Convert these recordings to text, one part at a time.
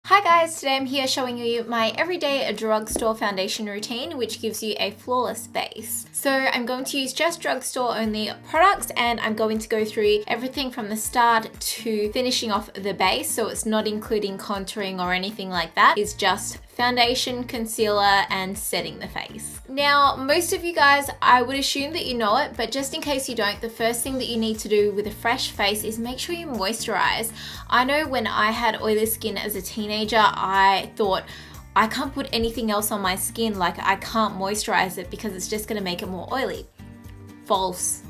Hi guys, today I'm here showing you my everyday drugstore foundation routine, which gives you a flawless base. So I'm going to use just drugstore only products, and I'm going to go through everything from the start to finishing off the base. So it's not including contouring or anything like that. It's just foundation, concealer, and setting the face. Now, most of you guys, I would assume that you know it, but just in case you don't, the first thing that you need to do with a fresh face is make sure you moisturize. I know when I had oily skin as a teenager, I thought, I can't put anything else on my skin, like I can't moisturize it because it's just gonna make it more oily. False.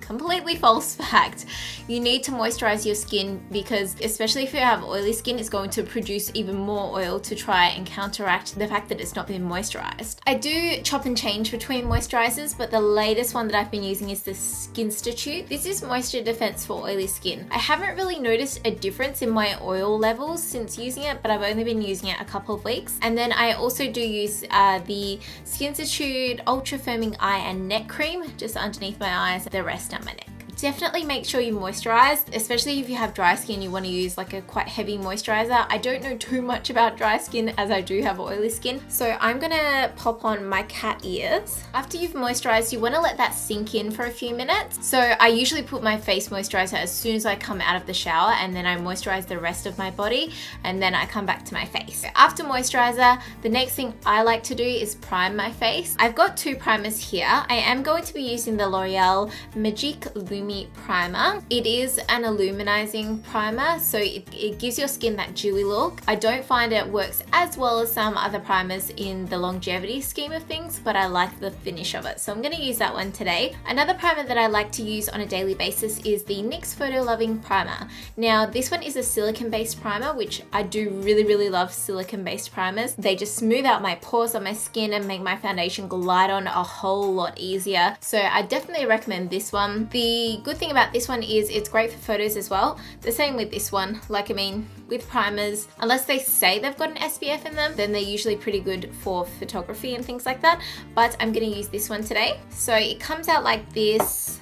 Completely false fact. You need to moisturize your skin because, especially if you have oily skin, it's going to produce even more oil to try and counteract the fact that it's not been moisturized. I do chop and change between moisturizers, but the latest one that I've been using is the Skinstitute. This is moisture defense for oily skin. I haven't really noticed a difference in my oil levels since using it, but I've only been using it a couple of weeks. And then I also do use the Skinstitute Ultra Firming Eye and Neck Cream just underneath my eyes, the rest down my neck. Definitely make sure you moisturize, especially if you have dry skin, you want to use like a quite heavy moisturizer. I don't know too much about dry skin as I do have oily skin. So I'm gonna pop on my cat ears. After you've moisturized, you want to let that sink in for a few minutes. So I usually put my face moisturizer as soon as I come out of the shower, and then I moisturize the rest of my body, and then I come back to my face. After moisturizer, the next thing I like to do is prime my face. I've got two primers here. I am going to be using the L'Oreal Magique Lumi primer. It is an illuminizing primer, so it gives your skin that dewy look. I don't find it works as well as some other primers in the longevity scheme of things, but I like the finish of it, so I'm going to use that one today. Another primer that I like to use on a daily basis is the NYX Photo Loving primer. Now this one is a silicone based primer, which I do really love silicone based primers. They just smooth out my pores on my skin and make my foundation glide on a whole lot easier, so I definitely recommend this one. The good thing about this one is it's great for photos as well. The same with this one. Like, I mean, with primers, unless they say they've got an SPF in them, then they're usually pretty good for photography and things like that. But I'm gonna use this one today. So it comes out like this.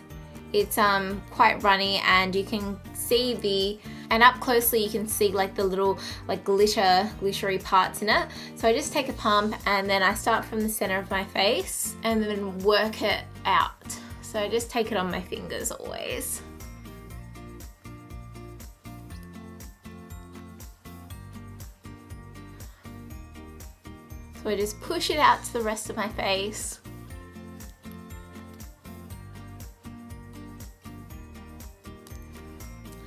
It's quite runny, and you can see and up closely you can see like the little like glittery parts in it. So I just take a pump, and then I start from the center of my face and then work it out. So I just take it on my fingers always. So I just push it out to the rest of my face.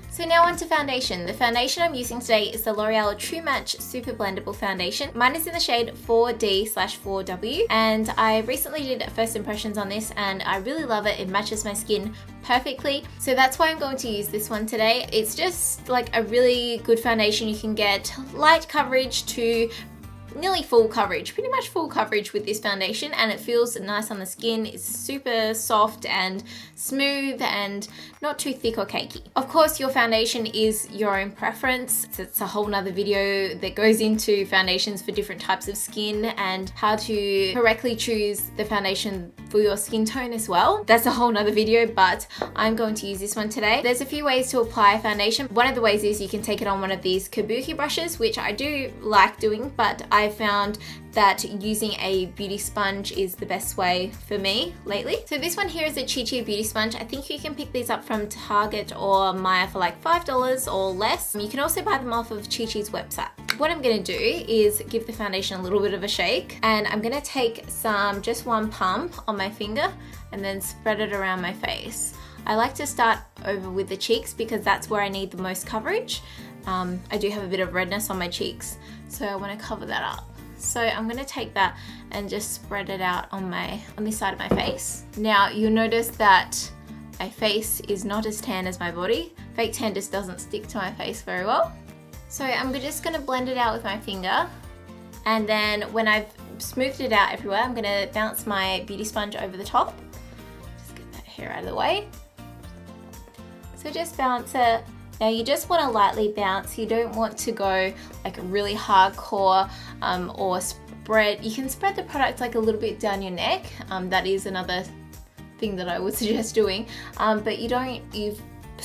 So now on to foundation. The foundation I'm using today is the L'Oreal True Match Super Blendable Foundation. Mine is in the shade 4D/4W, and I recently did first impressions on this, and I really love it. It matches my skin perfectly, so that's why I'm going to use this one today. It's just like a really good foundation. You can get light coverage to nearly full coverage, pretty much full coverage with this foundation, and it feels nice on the skin. It's super soft and smooth and not too thick or cakey. Of course, your foundation is your own preference. It's a whole nother video that goes into foundations for different types of skin and how to correctly choose the foundation for your skin tone as well. That's a whole nother video, but I'm going to use this one today. There's a few ways to apply foundation. One of the ways is you can take it on one of these kabuki brushes, which I do like doing, but I found that using a beauty sponge is the best way for me lately. So this one here is a Chi Chi beauty sponge. I think you can pick these up from Target or Maya for like $5 or less. You can also buy them off of Chi Chi's website. What I'm gonna do is give the foundation a little bit of a shake, and I'm gonna take just one pump on my finger and then spread it around my face. I like to start over with the cheeks because that's where I need the most coverage. I do have a bit of redness on my cheeks, so I want to cover that up. So I'm going to take that and just spread it out on this side of my face. Now you'll notice that my face is not as tan as my body. Fake tan just doesn't stick to my face very well. So I'm just going to blend it out with my finger, and then when I've smoothed it out everywhere, I'm going to bounce my beauty sponge over the top. Just get that hair out of the way. So just bounce it. Now you just want to lightly bounce. You don't want to go like really hardcore or spread. You can spread the product like a little bit down your neck. That is another thing that I would suggest doing. But you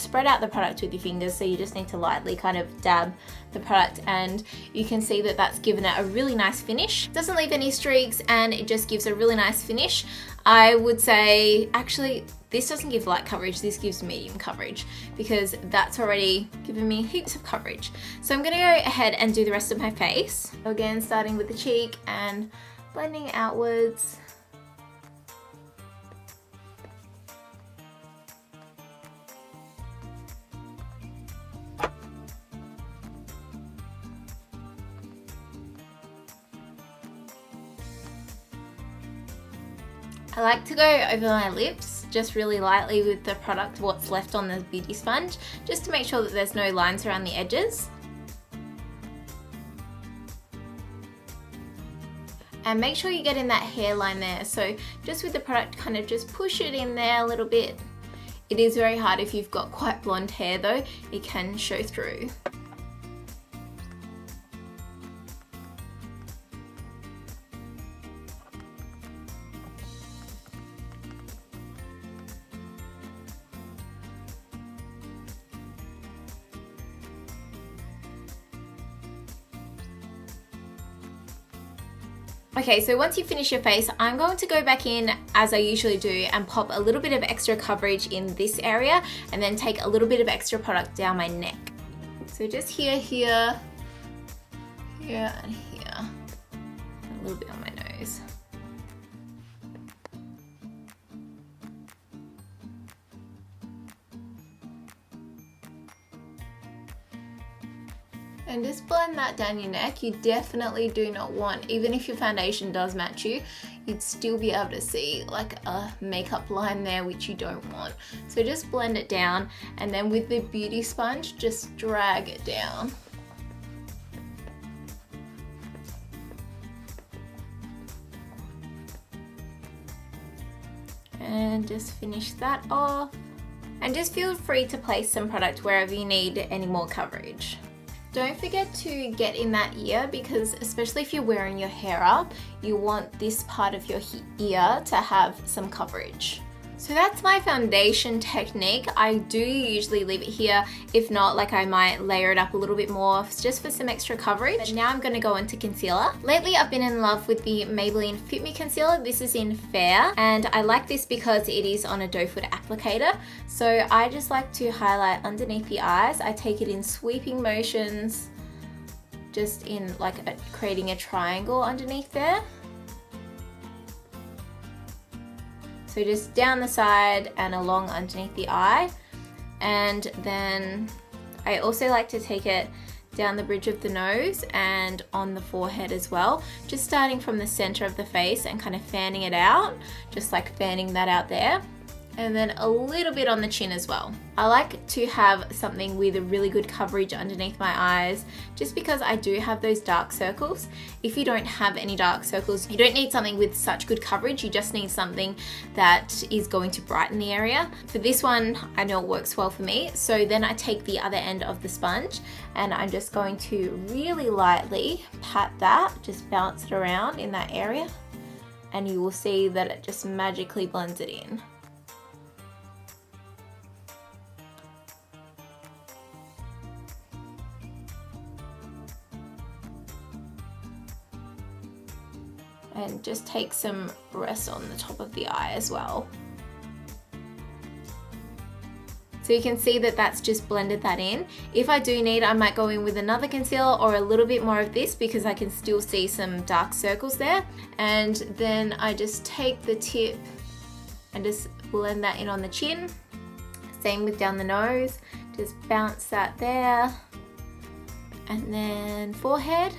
spread out the product with your fingers, so you just need to lightly kind of dab the product, and you can see that that's given it a really nice finish. Doesn't leave any streaks and it just gives a really nice finish. I would say, actually, this doesn't give light coverage, this gives medium coverage, because that's already given me heaps of coverage. So I'm gonna go ahead and do the rest of my face. Again, starting with the cheek and blending outwards. I like to go over my lips just really lightly with the product, what's left on the beauty sponge, just to make sure that there's no lines around the edges. And make sure you get in that hairline there, so just with the product kind of just push it in there a little bit. It is very hard if you've got quite blonde hair though, it can show through. Okay, so once you finish your face, I'm going to go back in as I usually do and pop a little bit of extra coverage in this area and then take a little bit of extra product down my neck. So just here, here, here, and here. A little bit on my nose. And just blend that down your neck. You definitely do not want, even if your foundation does match you, you'd still be able to see like a makeup line there, which you don't want. So just blend it down, and then with the beauty sponge, just drag it down. And just finish that off. And just feel free to place some product wherever you need any more coverage. Don't forget to get in that ear, because especially if you're wearing your hair up, you want this part of your ear to have some coverage. So that's my foundation technique. I do usually leave it here. If not, like I might layer it up a little bit more just for some extra coverage. But now I'm gonna go into concealer. Lately I've been in love with the Maybelline Fit Me Concealer. This is in Fair, and I like this because it is on a doe foot applicator. So I just like to highlight underneath the eyes. I take it in sweeping motions, just in like creating a triangle underneath there. So just down the side and along underneath the eye. And then I also like to take it down the bridge of the nose and on the forehead as well. Just starting from the center of the face and kind of fanning it out, just like fanning that out there. And then a little bit on the chin as well. I like to have something with a really good coverage underneath my eyes, just because I do have those dark circles. If you don't have any dark circles, you don't need something with such good coverage, you just need something that is going to brighten the area. For this one, I know it works well for me, so then I take the other end of the sponge and I'm just going to really lightly pat that, just bounce it around in that area, and you will see that it just magically blends it in. And just take some rest on the top of the eye as well. So you can see that that's just blended that in. If I do need, I might go in with another concealer or a little bit more of this, because I can still see some dark circles there. And then I just take the tip and just blend that in on the chin. Same with down the nose, just bounce that there. And then forehead.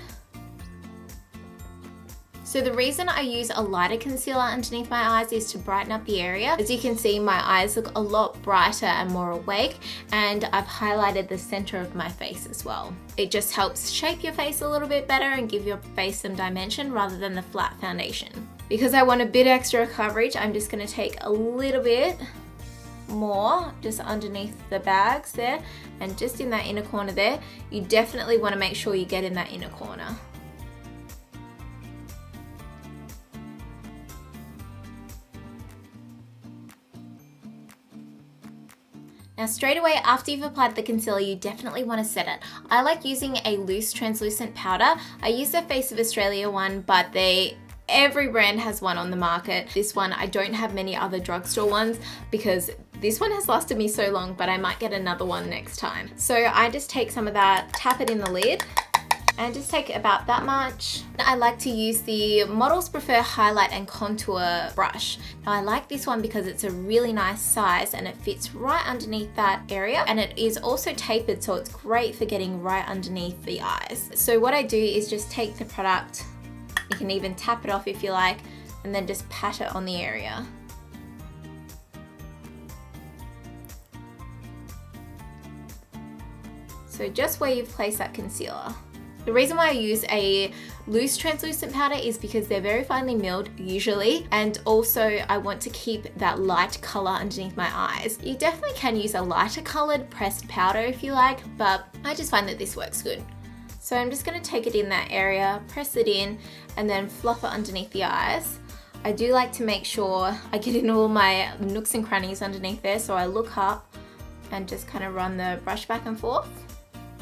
So the reason I use a lighter concealer underneath my eyes is to brighten up the area. As you can see, my eyes look a lot brighter and more awake, and I've highlighted the center of my face as well. It just helps shape your face a little bit better and give your face some dimension rather than the flat foundation. Because I want a bit extra coverage, I'm just gonna take a little bit more just underneath the bags there, and just in that inner corner there. You definitely wanna make sure you get in that inner corner. Now straight away after you've applied the concealer, you definitely want to set it. I like using a loose translucent powder. I use the Face of Australia one, but every brand has one on the market. This one, I don't have many other drugstore ones because this one has lasted me so long, but I might get another one next time. So I just take some of that, tap it in the lid, and just take about that much. I like to use the Models Prefer Highlight and Contour brush. Now I like this one because it's a really nice size and it fits right underneath that area, and it is also tapered, so it's great for getting right underneath the eyes. So what I do is just take the product, you can even tap it off if you like, and then just pat it on the area. So just where you've placed that concealer. The reason why I use a loose translucent powder is because they're very finely milled usually, and also I want to keep that light color underneath my eyes. You definitely can use a lighter colored pressed powder if you like, but I just find that this works good. So I'm just going to take it in that area, press it in, and then fluff it underneath the eyes. I do like to make sure I get in all my nooks and crannies underneath there, so I look up and just kind of run the brush back and forth,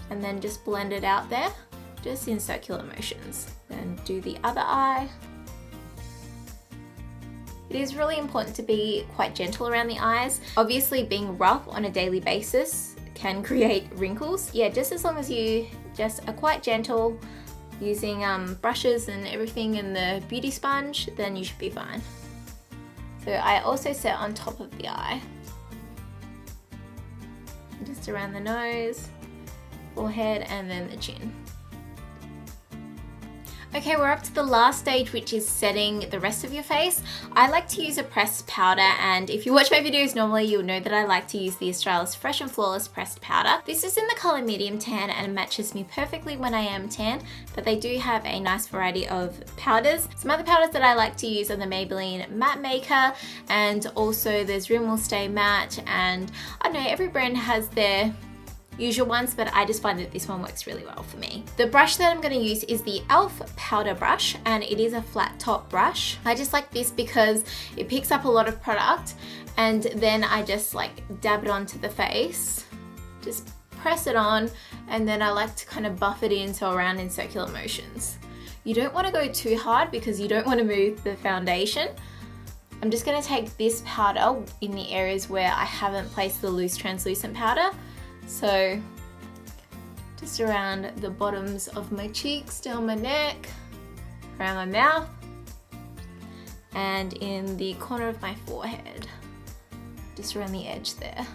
and then just blend it out there, just in circular motions. Then do the other eye. It is really important to be quite gentle around the eyes. Obviously being rough on a daily basis can create wrinkles. Yeah, just as long as you just are quite gentle using brushes and everything and the beauty sponge, then you should be fine. So I also set on top of the eye. Just around the nose, forehead, and then the chin. Okay, we're up to the last stage, which is setting the rest of your face. I like to use a pressed powder, and if you watch my videos normally, you'll know that I like to use the Australis Fresh and Flawless pressed powder. This is in the color medium tan and matches me perfectly when I am tan, but they do have a nice variety of powders. Some other powders that I like to use are the Maybelline Matte Maker, and also there's Rimmel Stay Matte, and I don't know, every brand has their usual ones, but I just find that this one works really well for me. The brush that I'm going to use is the e.l.f. powder brush, and it is a flat top brush. I just like this because it picks up a lot of product, and then I just like dab it onto the face, just press it on, and then I like to kind of buff it in, so around in circular motions. You don't want to go too hard because you don't want to move the foundation. I'm just going to take this powder in the areas where I haven't placed the loose translucent powder. So just around the bottoms of my cheeks, down my neck, around my mouth, and in the corner of my forehead, just around the edge there.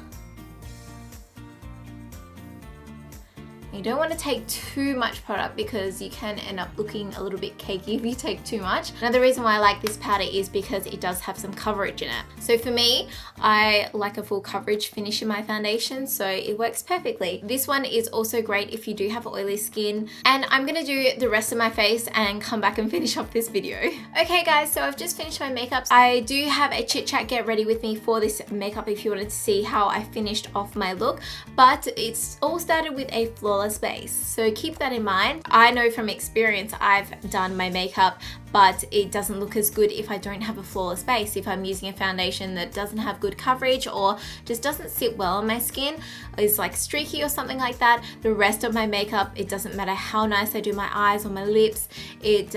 You don't want to take too much product because you can end up looking a little bit cakey if you take too much. Another reason why I like this powder is because it does have some coverage in it. So for me, I like a full coverage finish in my foundation, so it works perfectly. This one is also great if you do have oily skin, and I'm gonna do the rest of my face and come back and finish off this video. Okay guys, so I've just finished my makeup. I do have a chit chat get ready with me for this makeup if you wanted to see how I finished off my look, but it's all started with a flawless base, so keep that in mind. I know from experience I've done my makeup, but it doesn't look as good if I don't have a flawless base. If I'm using a foundation that doesn't have good coverage or just doesn't sit well on my skin, is like streaky or something like that, the rest of my makeup, it doesn't matter how nice I do my eyes or my lips, it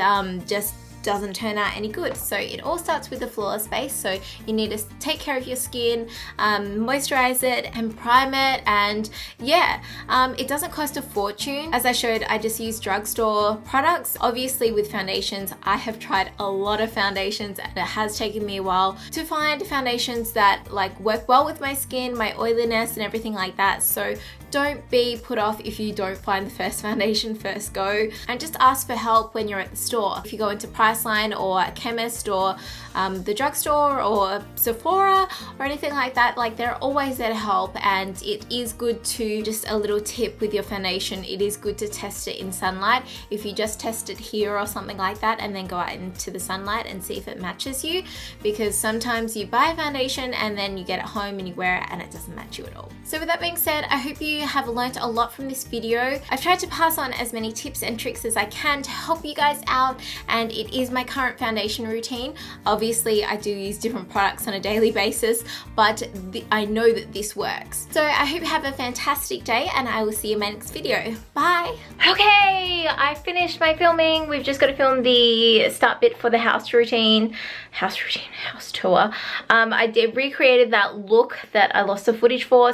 just doesn't turn out any good. So it all starts with a flawless base, so you need to take care of your skin, moisturize it and prime it, and yeah, it doesn't cost a fortune. As I showed, I just use drugstore products. Obviously with foundations, I have tried a lot of foundations and it has taken me a while to find foundations that like work well with my skin, my oiliness and everything like that. So don't be put off if you don't find the first foundation first go, and just ask for help when you're at the store. If you go into Priceline or a chemist or the drugstore or Sephora or anything like that, like they're always there to help. And it is good to, just a little tip with your foundation, it is good to test it in sunlight. If you just test it here or something like that and then go out into the sunlight and see if it matches you, because sometimes you buy a foundation and then you get it home and you wear it and it doesn't match you at all. So with that being said, I hope you you have learnt a lot from this video. I've tried to pass on as many tips and tricks as I can to help you guys out, and it is my current foundation routine. Obviously, I do use different products on a daily basis, but I know that this works. So I hope you have a fantastic day, and I will see you in my next video. Bye! Okay, I finished my filming. We've just got to film the start bit for the house tour. I recreated that look that I lost the footage for,